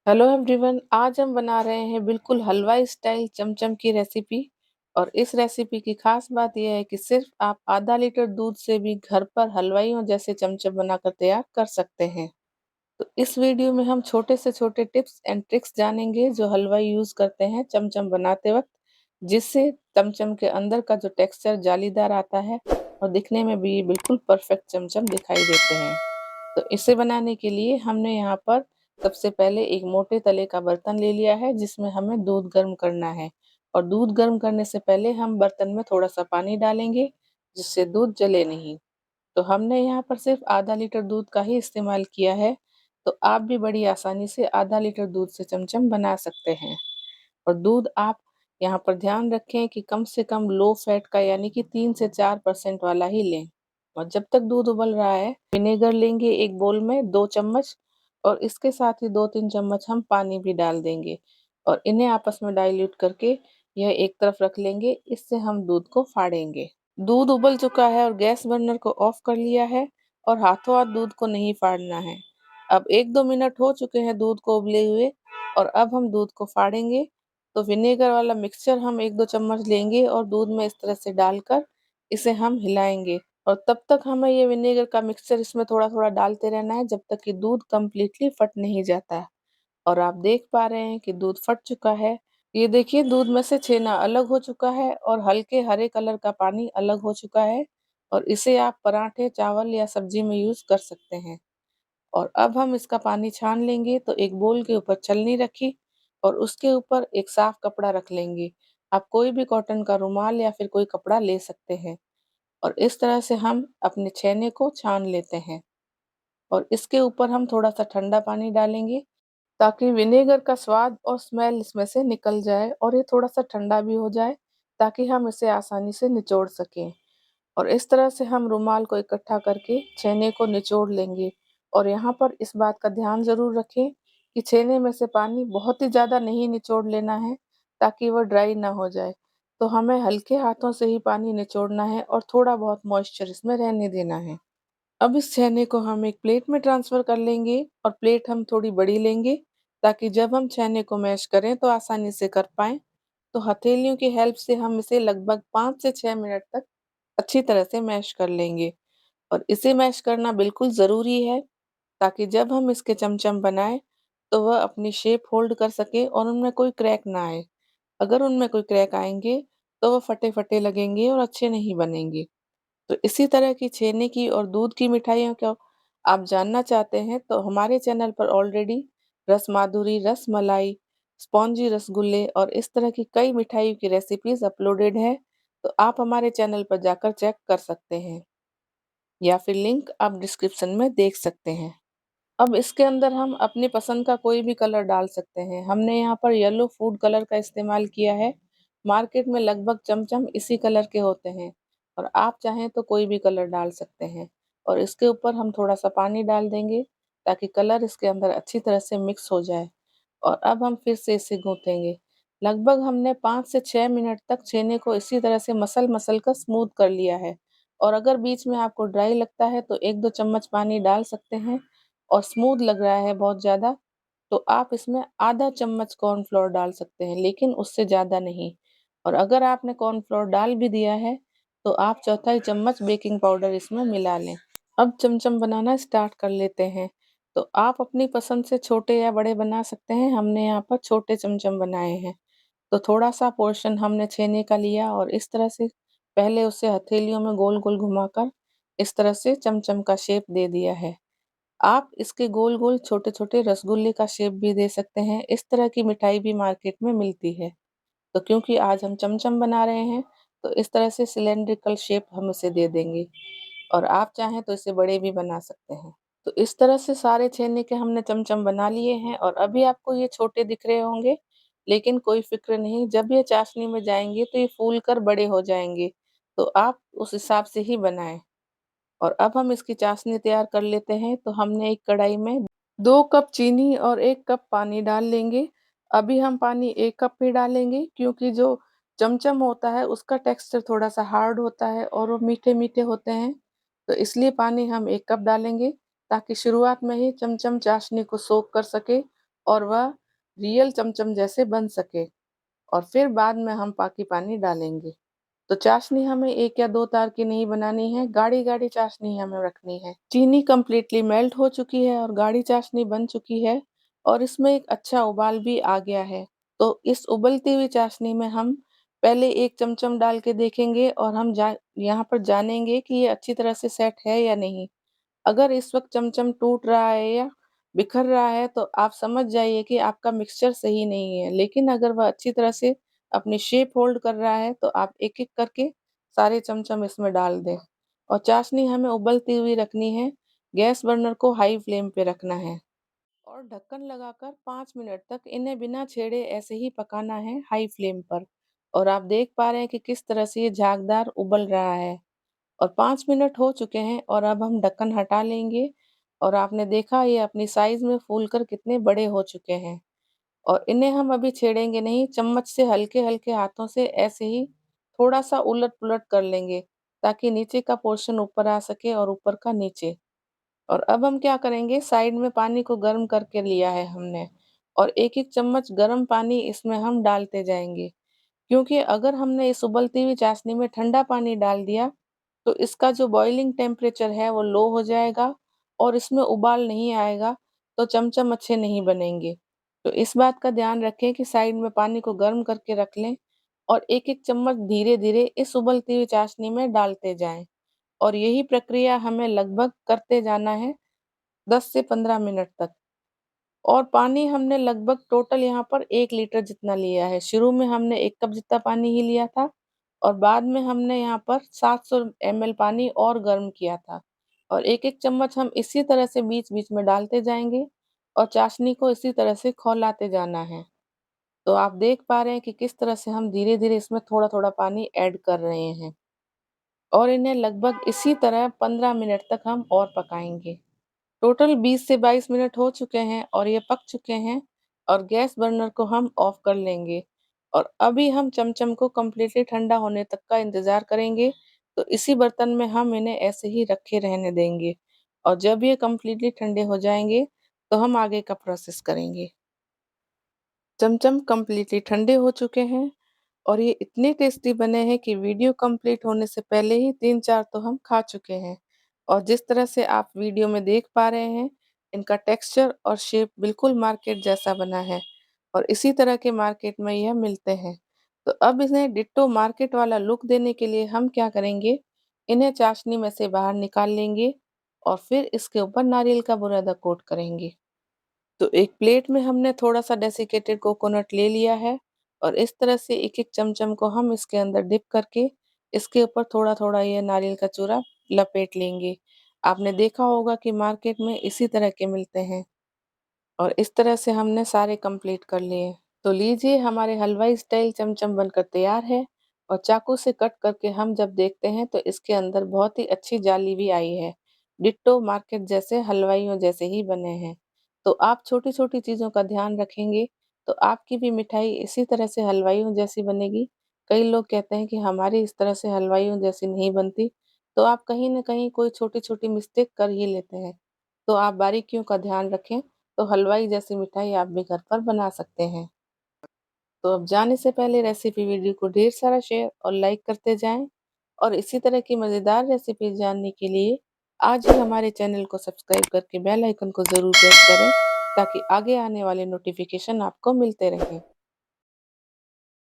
Hello everyone, आज हम बना रहे हैं बिल्कुल हलवाई स्टाइल चमचम की रेसिपी। और इस रेसिपी की खास बात यह है कि सिर्फ आप आधा लीटर दूध से भी घर पर हलवाइयों जैसे चमचम बनाकर तैयार कर सकते हैं। तो इस वीडियो में हम छोटे से छोटे टिप्स एंड ट्रिक्स जानेंगे जो हलवाई यूज करते हैं चमचम बनाते वक्त, जिससे चमचम के अंदर का जो टेक्सचर जालीदार आता है और दिखने में भी बिल्कुल परफेक्ट चमचम दिखाई देते हैं। तो इसे बनाने के लिए हमने यहाँ पर सबसे पहले एक मोटे तले का बर्तन ले लिया है जिसमें हमें दूध गर्म करना है। और दूध गर्म करने से पहले हम बर्तन में थोड़ा सा पानी डालेंगे जिससे दूध जले नहीं। तो हमने यहाँ पर सिर्फ आधा लीटर दूध का ही इस्तेमाल किया है। तो आप भी बड़ी आसानी से आधा लीटर दूध से चमचम बना सकते हैं। और दूध आप यहाँ पर ध्यान रखें कि कम से कम लो फैट का यानी कि 3 से 4% वाला ही लें। और जब तक दूध उबल रहा है, विनेगर लेंगे एक बोल में 2 चम्मच, और इसके साथ ही 2-3 चम्मच हम पानी भी डाल देंगे और इन्हें आपस में डाइल्यूट करके यह एक तरफ रख लेंगे। इससे हम दूध को फाड़ेंगे। दूध उबल चुका है और गैस बर्नर को ऑफ कर लिया है और हाथों हाथ दूध को नहीं फाड़ना है। अब 1-2 मिनट हो चुके हैं दूध को उबले हुए, और अब हम दूध को फाड़ेंगे। तो विनेगर वाला मिक्सचर हम 1-2 चम्मच लेंगे और दूध में इस तरह से डालकर इसे हम हिलाएंगे। और तब तक हमें ये विनेगर का मिक्सचर इसमें थोड़ा थोड़ा डालते रहना है जब तक कि दूध कम्प्लीटली फट नहीं जाता। और आप देख पा रहे हैं कि दूध फट चुका है। ये देखिए, दूध में से छेना अलग हो चुका है और हल्के हरे कलर का पानी अलग हो चुका है। और इसे आप पराठे, चावल या सब्जी में यूज कर सकते हैं। और अब हम इसका पानी छान लेंगे। तो एक बोल के ऊपर छलनी रखी और उसके ऊपर एक साफ कपड़ा रख लेंगे। आप कोई भी कॉटन का रुमाल या फिर कोई कपड़ा ले सकते हैं। और इस तरह से हम अपने छेने को छान लेते हैं। और इसके ऊपर हम थोड़ा सा ठंडा पानी डालेंगे ताकि विनेगर का स्वाद और स्मेल इसमें से निकल जाए और ये थोड़ा सा ठंडा भी हो जाए, ताकि हम इसे आसानी से निचोड़ सकें। और इस तरह से हम रुमाल को इकट्ठा करके छेने को निचोड़ लेंगे। और यहाँ पर इस बात का ध्यान ज़रूर रखें कि छेने में से पानी बहुत ही ज़्यादा नहीं निचोड़ लेना है, ताकि वह ड्राई ना हो जाए। तो हमें हल्के हाथों से ही पानी निचोड़ना है और थोड़ा बहुत मॉइस्चर इसमें रहने देना है। अब इस छेने को हम एक प्लेट में ट्रांसफ़र कर लेंगे और प्लेट हम थोड़ी बड़ी लेंगे, ताकि जब हम छेने को मैश करें तो आसानी से कर पाएँ। तो हथेलियों की हेल्प से हम इसे लगभग 5 से 6 मिनट तक अच्छी तरह से मैश कर लेंगे। और इसे मैश करना बिल्कुल ज़रूरी है, ताकि जब हम इसके चमचम बनाएँ तो वह अपनी शेप होल्ड कर सके और उनमें कोई क्रैक ना आए। अगर उनमें कोई क्रैक आएँगे तो वो फटे-फटे लगेंगे और अच्छे नहीं बनेंगे। तो इसी तरह की छेने की और दूध की मिठाइयों को आप जानना चाहते हैं तो हमारे चैनल पर ऑलरेडी रस माधुरी, रस मलाई, स्पॉन्जी रसगुल्ले और इस तरह की कई मिठाइयों की रेसिपीज अपलोडेड है। तो आप हमारे चैनल पर जाकर चेक कर सकते हैं या फिर लिंक आप डिस्क्रिप्शन में देख सकते हैं। अब इसके अंदर हम अपनी पसंद का कोई भी कलर डाल सकते हैं। हमने यहाँ पर येलो फूड कलर का इस्तेमाल किया है। मार्केट में लगभग चमचम इसी कलर के होते हैं, और आप चाहें तो कोई भी कलर डाल सकते हैं। और इसके ऊपर हम थोड़ा सा पानी डाल देंगे ताकि कलर इसके अंदर अच्छी तरह से मिक्स हो जाए। और अब हम फिर से इसे गूँथेंगे। लगभग हमने 5 से 6 मिनट तक छेने को इसी तरह से मसल-मसल कर स्मूथ कर लिया है। और अगर बीच में आपको ड्राई लगता है तो 1-2 चम्मच पानी डाल सकते हैं। और स्मूथ लग रहा है बहुत ज़्यादा, तो आप इसमें आधा चम्मच कॉर्नफ्लोर डाल सकते हैं, लेकिन उससे ज़्यादा नहीं। और अगर आपने कॉर्नफ्लोर डाल भी दिया है, तो आप चौथाई चम्मच बेकिंग पाउडर इसमें मिला लें। अब चमचम बनाना स्टार्ट कर लेते हैं। तो आप अपनी पसंद से छोटे या बड़े बना सकते हैं। हमने यहाँ पर छोटे चमचम बनाए हैं। तो थोड़ा-सा पोर्शन हमने छेने का लिया और इस तरह से पहले उसे हथेलियों में गोल-गोल घुमाकर इस तरह से चमचम का शेप दे दिया है। आप इसके गोल-गोल छोटे-छोटे रसगुल्ले का शेप भी दे सकते हैं। इस तरह की मिठाई भी मार्केट में मिलती है। तो क्योंकि आज हम चमचम बना रहे हैं, तो इस तरह से सिलिंड्रिकल शेप हम इसे दे देंगे। और आप चाहें तो इसे बड़े भी बना सकते हैं। तो इस तरह से सारे छेने के हमने चमचम बना लिए हैं और अभी आपको ये छोटे दिख रहे होंगे, लेकिन कोई फ़िक्र नहीं, जब ये चाशनी में जाएँगे तो ये फूल कर बड़े हो जाएँगे। तो आप उस हिसाब से ही बनाएँ। और अब हम इसकी चाशनी तैयार कर लेते हैं। तो हमने एक कढ़ाई में 2 कप चीनी और 1 कप पानी डाल लेंगे। अभी हम पानी 1 कप ही डालेंगे क्योंकि जो चमचम होता है उसका टेक्सचर थोड़ा-सा हार्ड होता है और वो मीठे-मीठे होते हैं। तो इसलिए पानी हम 1 कप डालेंगे ताकि शुरुआत में ही चमचम चाशनी को सोक कर सके और वह रियल चमचम जैसे बन सके। और फिर बाद में हम बाकी पानी डालेंगे। तो चाशनी हमें 1 या 2 तार की नहीं बनानी है, गाढ़ी-गाढ़ी चाशनी हमें रखनी है। चीनी कंप्लीटली मेल्ट हो चुकी है और गाढ़ी चाशनी बन चुकी है और इसमें एक अच्छा उबाल भी आ गया है। तो इस उबलती हुई चाशनी में हम पहले 1 चमचम डाल के देखेंगे और हम यहाँ पर जानेंगे कि ये अच्छी तरह से सेट है या नहीं। अगर इस वक़्त चमचम टूट रहा है या बिखर रहा है तो आप समझ जाइए कि आपका मिक्सचर सही नहीं है। लेकिन अगर वह अच्छी तरह से अपनी शेप होल्ड कर रहा है तो आप एक-एक करके सारे चमचम इसमें डाल दें। और चाशनी हमें उबलती हुई रखनी है, गैस बर्नर को हाई फ्लेम पे रखना है। और ढक्कन लगाकर 5 मिनट तक इन्हें बिना छेड़े ऐसे ही पकाना है हाई फ्लेम पर। और आप देख पा रहे हैं कि किस तरह से ये झागदार उबल रहा है। और 5 मिनट हो चुके हैं और अब हम ढक्कन हटा लेंगे और आपने देखा ये अपनी साइज़ में फूलकर कितने बड़े हो चुके हैं। और इन्हें हम अभी छेड़ेंगे नहीं, चम्मच से हल्के-हल्के हाथों से ऐसे ही थोड़ा-सा उलट-पुलट कर लेंगे, ताकि नीचे का पोर्शन ऊपर आ सके और ऊपर का नीचे। और अब हम क्या करेंगे, साइड में पानी को गर्म करके लिया है हमने और एक-एक चम्मच गर्म पानी इसमें हम डालते जाएँगे। क्योंकि अगर हमने इस उबलती हुई चाशनी में ठंडा पानी डाल दिया, तो इसका जो बॉइलिंग टेम्परेचर है वो लो हो जाएगा और इसमें उबाल नहीं आएगा, तो चमचम अच्छे नहीं बनेंगे। तो इस बात का ध्यान रखें कि साइड में पानी को गर्म करके रख लें और एक-एक चम्मच धीरे-धीरे इस उबलती हुई चाशनी में डालते जाएँ। और यही प्रक्रिया हमें लगभग करते जाना है 10 से 15 मिनट तक। और पानी हमने लगभग टोटल यहाँ पर 1 लीटर जितना लिया है। शुरू में हमने 1 कप जितना पानी ही लिया था और बाद में हमने यहाँ पर 700 एमएल पानी और गर्म किया था। और एक-एक चम्मच हम इसी तरह से बीच-बीच में डालते जाएँगे और चाशनी को इसी तरह से खौलाते जाना है। तो आप देख पा रहे हैं कि किस तरह से हम धीरे-धीरे इसमें थोड़ा-थोड़ा पानी ऐड कर रहे हैं और इन्हें लगभग इसी तरह 15 मिनट तक हम और पकाएँगे। टोटल 20 से 22 मिनट हो चुके हैं और ये पक चुके हैं और गैस बर्नर को हम ऑफ कर लेंगे। और अभी हम चमचम को कंप्लीटली ठंडा होने तक का इंतज़ार करेंगे, तो इसी बर्तन में हम इन्हें ऐसे ही रखे रहने देंगे और जब ये कंप्लीटली ठंडे हो जाएँगे, तो हम आगे का प्रोसेस करेंगे। चमचम कंप्लीटली ठंडे हो चुके हैं और ये इतने टेस्टी बने हैं कि वीडियो कंप्लीट होने से पहले ही 3-4 तो हम खा चुके हैं। और जिस तरह से आप वीडियो में देख पा रहे हैं, इनका टेक्सचर और शेप बिल्कुल मार्केट जैसा बना है और इसी तरह के मार्केट में यह मिलते हैं। तो अब इन्हें डिट्टो मार्केट वाला लुक देने के लिए हम क्या करेंगे, इन्हें चाशनी में से बाहर निकाल लेंगे और फिर इसके ऊपर नारियल का बुरादा कोट करेंगे। तो एक प्लेट में हमने थोड़ा-सा डेसिकेटेड कोकोनट ले लिया है और इस तरह से एक-एक चमचम को हम इसके अंदर डिप करके इसके ऊपर थोड़ा-थोड़ा ये नारियल का चूरा लपेट लेंगे। आपने देखा होगा कि मार्केट में इसी तरह के मिलते हैं और इस तरह से हमने सारे कंप्लीट कर लिए। तो लीजिए हमारे हलवाई स्टाइल चमचम बनकर तैयार है और चाकू से कट करके हम जब देखते हैं तो इसके अंदर बहुत ही अच्छी जाली भी आई है। डिट्टो मार्केट जैसे हलवाइयों जैसे ही बने हैं। तो आप छोटी-छोटी चीज़ों का ध्यान रखेंगे तो आपकी भी मिठाई इसी तरह से हलवाइयों जैसी बनेगी। कई लोग कहते हैं कि हमारी इस तरह से हलवाइयों जैसी नहीं बनती, तो आप कहीं न कहीं कोई छोटी-छोटी मिस्टेक कर ही लेते हैं। तो आप बारीकियों का ध्यान रखें, तो हलवाई जैसी मिठाई आप भी घर पर बना सकते हैं। तो अब जाने से पहले रेसिपी वीडियो को ढेर सारा शेयर और लाइक करते जाएँ और इसी तरह की मज़ेदार रेसिपी जानने के लिए आज ही हमारे चैनल को सब्सक्राइब करके बेल आइकन को ज़रूर प्रेस करें, ताकि आगे आने वाले नोटिफ़िकेशन आपको मिलते रहें।